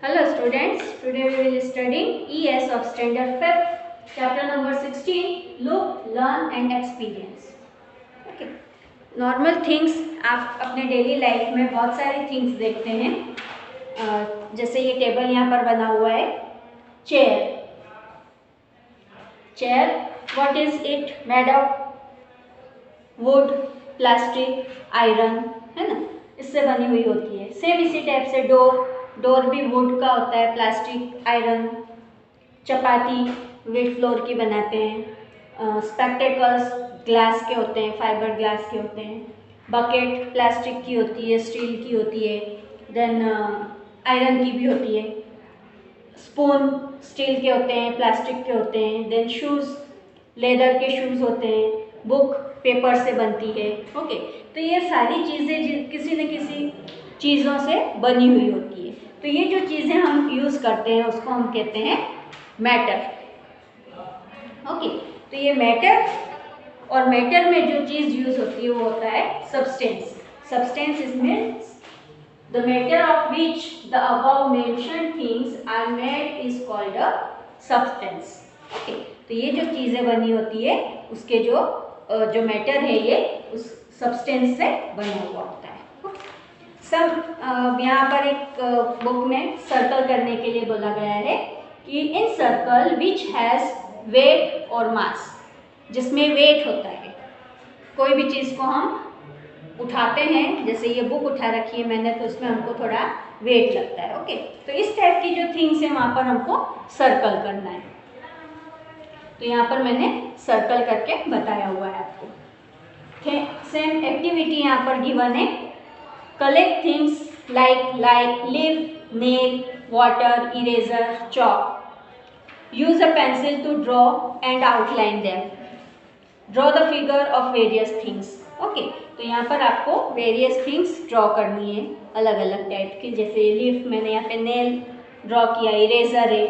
Hello students, today we will study ES of standard 5th, chapter number 16, look, learn and experience. Okay. Normal things आप अपने daily life में बहुत सारी things देखते हैं, जैसे ये टेबल यहाँ पर बना हुआ है, chair. Chair what is it made of? Would, plastic, iron, है ना, इससे बनी हुई होती है। सेम इसी टाइप से डोर भी वुड का होता है, प्लास्टिक, आयरन। चपाती वीट फ्लोर की बनाते हैं। स्पेक्टेकल्स ग्लास के होते हैं, फाइबर ग्लास के होते हैं। बकेट प्लास्टिक की होती है, स्टील की होती है, देन आयरन की भी होती है। स्पून स्टील के होते हैं, प्लास्टिक के होते हैं। देन शूज़ लेदर के शूज़ होते हैं। बुक पेपर से बनती है। ओके, तो ये सारी चीज़ें किसी न किसी चीज़ों से बनी हुई होती है। तो ये जो चीज़ें हम यूज़ करते हैं उसको हम कहते हैं मैटर। ओके, तो ये मैटर, और मैटर में जो चीज़ यूज़ होती है वो होता है substance. Substance is means the matter of which the above mentioned things are made is called a substance. Okay, तो ये जो चीज़ें बनी होती है उसके जो मैटर है ये उस सब्सटेंस से बना हुआ होता है। सब यहाँ पर एक बुक में सर्कल करने के लिए बोला गया है कि इन सर्कल विच हैज़ वेट और मास, जिसमें वेट होता है। कोई भी चीज़ को हम उठाते हैं, जैसे ये बुक उठा रखी है मैंने, तो उसमें हमको थोड़ा वेट लगता है। ओके, तो इस टाइप की जो थिंग्स है वहाँ पर हमको सर्कल करना है। तो यहाँ पर मैंने सर्कल करके बताया हुआ है आपको। सेम एक्टिविटी यहाँ पर गिवन है। Collect things like leaf, nail, water, eraser, chalk. Use a pencil to draw and outline them. Draw the figure of various things. Okay, तो यहाँ पर आपको वेरियस थिंग्स ड्रॉ करनी है, अलग अलग टाइप की। जैसे लीफ मैंने यहाँ पे नेल ड्रॉ किया, इरेजर है,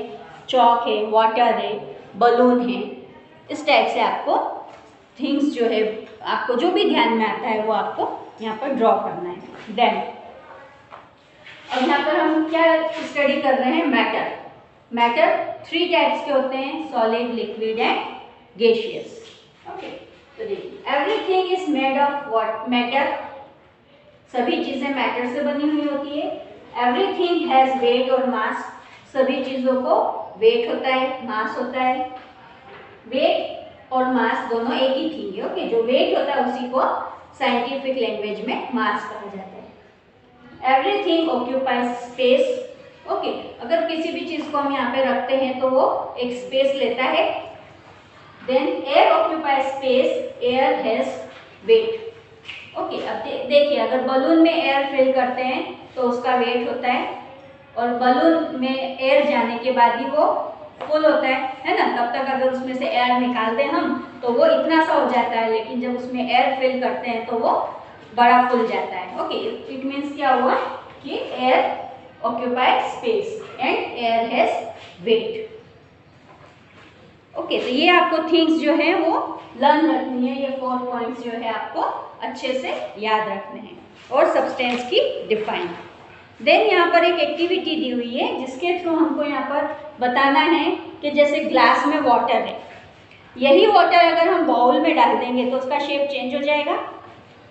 चॉक है, वाटर है, बलून है। इस टाइप से आपको थिंग्स जो है, आपको जो भी ध्यान में आता है वो आपको यहाँ पर ड्रॉ करना है। देन अब यहाँ पर हम क्या स्टडी कर रहे हैं? मैटर। मैटर 3 टाइप्स के होते हैं, solid, liquid and gaseous. Okay, तो देखिए everything is made of what? Matter. सभी चीजें मैटर से बनी हुई होती है। एवरीथिंग हैज वेट और मास। सभी चीजों को वेट होता है, मास होता है। वेट और मास दोनों एक ही थिंग है। ओके, जो वेट होता है उसी को साइंटिफिक लैंग्वेज में मास कहा जाता है। Everything occupies space. ओके, अगर किसी भी चीज को हम यहाँ पे रखते हैं तो वो एक स्पेस लेता है। Then air occupies space, air has weight. Okay, अब देखिए अगर बलून में एयर फिल करते हैं तो उसका वेट होता है, और बलून में एयर जाने के बाद ही वो फुल होता है ना। तब तक अगर उसमें से एयर निकाल दें हम तो वो इतना सा हो जाता है, लेकिन जब उसमें एयर फिल करते हैं तो वो बड़ा फुल जाता है। ओके, इट मीन्स क्या हुआ कि air occupies space and air has weight. Okay, तो ये आपको थिंग्स जो है वो लर्न रखनी है। ये 4 पॉइंट्स जो है आपको अच्छे से याद रखने हैं, और सब्सटेंस की डिफाइन। देन यहाँ पर एक एक्टिविटी दी हुई है जिसके थ्रू हमको यहाँ पर बताना है कि जैसे ग्लास में वाटर है, यही वाटर अगर हम बाउल में डाल देंगे तो उसका शेप चेंज हो जाएगा।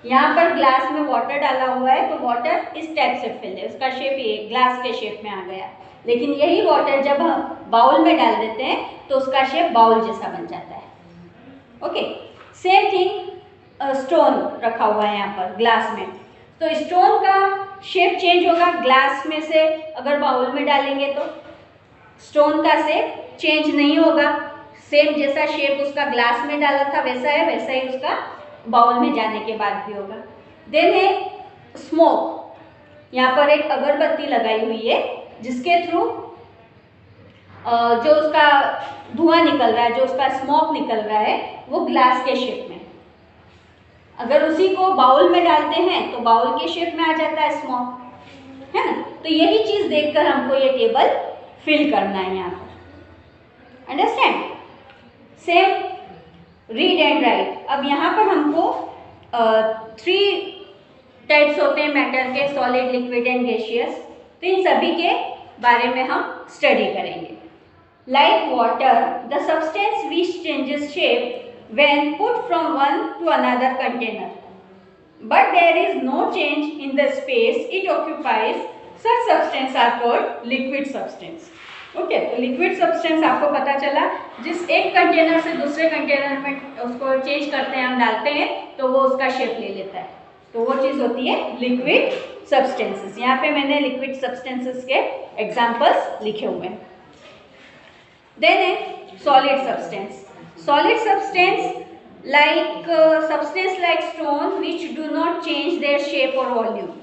यहाँ पर ग्लास में वाटर डाला हुआ है तो वाटर इस टाइप से फिल है, उसका शेप ये ग्लास के शेप में आ गया। लेकिन यही वाटर जब हम बाउल में डाल देते हैं तो उसका शेप बाउल जैसा बन जाता है। ओके, सेम थिंग स्टोन रखा हुआ है यहाँ पर ग्लास में, तो स्टोन का शेप चेंज होगा। ग्लास में से अगर बाउल में डालेंगे तो स्टोन का शेप चेंज नहीं होगा। सेम जैसा शेप उसका ग्लास में डाला था वैसा है, वैसा ही उसका बाउल में जाने के बाद भी होगा। देन है स्मोक। यहाँ पर एक अगरबत्ती लगाई हुई है जिसके थ्रू जो उसका धुआं निकल रहा है, जो उसका स्मोक निकल रहा है, वो ग्लास के शेप में। अगर उसी को बाउल में डालते हैं तो बाउल के शेप में आ जाता है स्मोक, है ना। तो यही चीज देखकर हमको ये टेबल फिल करना है यहाँ पर। Understand? Same read and right. अब यहाँ पर हमको 3 टाइप्स होते हैं मैटर के, सॉलिड, लिक्विड एंड गैसियस। तो इन सभी के बारे में हम स्टडी करेंगे। Like water, the substance which changes shape when put from one to another container, but there is no change in the space it occupies, such substance are called liquid substance. Okay, तो liquid substance आपको पता चला, जिस एक container से दूसरे container में उसको चेंज करते हैं, हम डालते हैं तो वो उसका शेप ले लेता है, तो वो चीज़ होती है लिक्विड सब्सटेंसेस। यहाँ पे मैंने लिक्विड सब्सटेंसेस के एग्जांपल्स लिखे हुए हैं। देन है solid substance. Solid substance like substance like stone which do not change their shape और वॉल्यूम,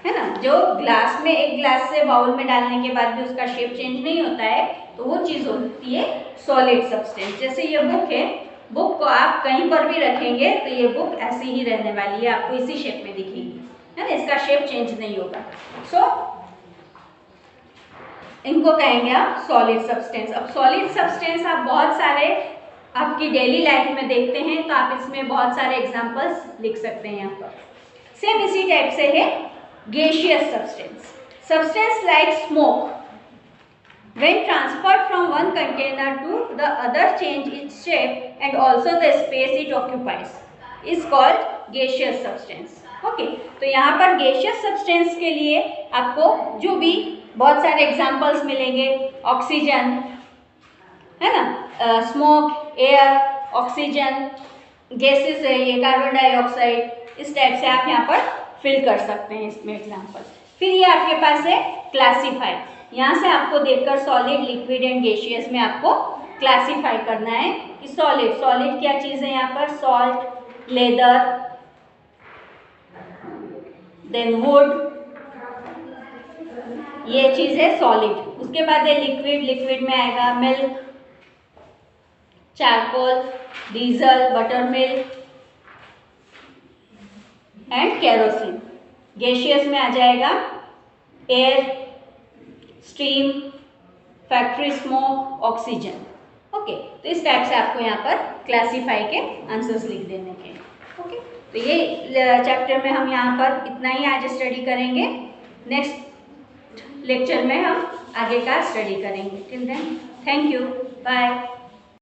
है ना, जो ग्लास में, एक ग्लास से बाउल में डालने के बाद भी उसका शेप चेंज नहीं होता है, तो वो चीज़ होती है सॉलिड सब्सटेंस। जैसे ये बुक है, बुक को आप कहीं पर भी रखेंगे तो ये बुक ऐसी ही रहने वाली है, आपको इसी शेप में दिखेगी, है ना, इसका शेप चेंज नहीं होगा। सो इनको कहेंगे आप सॉलिड सब्सटेंस। अब सॉलिड सब्सटेंस आप बहुत सारे आपकी डेली लाइफ में देखते हैं, तो आप इसमें बहुत सारे एग्जाम्पल्स लिख सकते हैं यहाँ पर। सेम इसी टाइप से है gaseous substance. Substance like smoke, when transferred from one container to the other, change its shape and also the space it occupies, is called gaseous substance. Okay, तो यहाँ पर gaseous substance के लिए आपको जो भी बहुत सारे examples मिलेंगे, ऑक्सीजन, है ना, स्मोक, एयर, ऑक्सीजन, गैसेस है ये, कार्बन डाइऑक्साइड, इस टाइप से आप यहाँ पर फिल कर सकते हैं इसमें एग्जाम्पल। फिर ये आपके पास है क्लासीफाई। यहाँ से आपको देखकर सॉलिड, लिक्विड एंड गैसियस में आपको क्लासीफाई करना है कि सॉलिड, सॉलिड क्या चीज़ है यहाँ पर, सॉल्ट, लेदर, देन वुड, ये चीज़ है सॉलिड। उसके बाद है लिक्विड, लिक्विड में आएगा milk, charcoal, diesel, butter milk and kerosene. Gaseous में आ जाएगा air, steam, factory smoke, oxygen. Okay, तो इस टाइप से आपको यहाँ पर क्लासीफाई के आंसर्स लिख देने के। ओके, तो ये चैप्टर में हम यहाँ पर इतना ही आज स्टडी करेंगे। नेक्स्ट लेक्चर में हम आगे का स्टडी करेंगे। Till then, thank you, bye.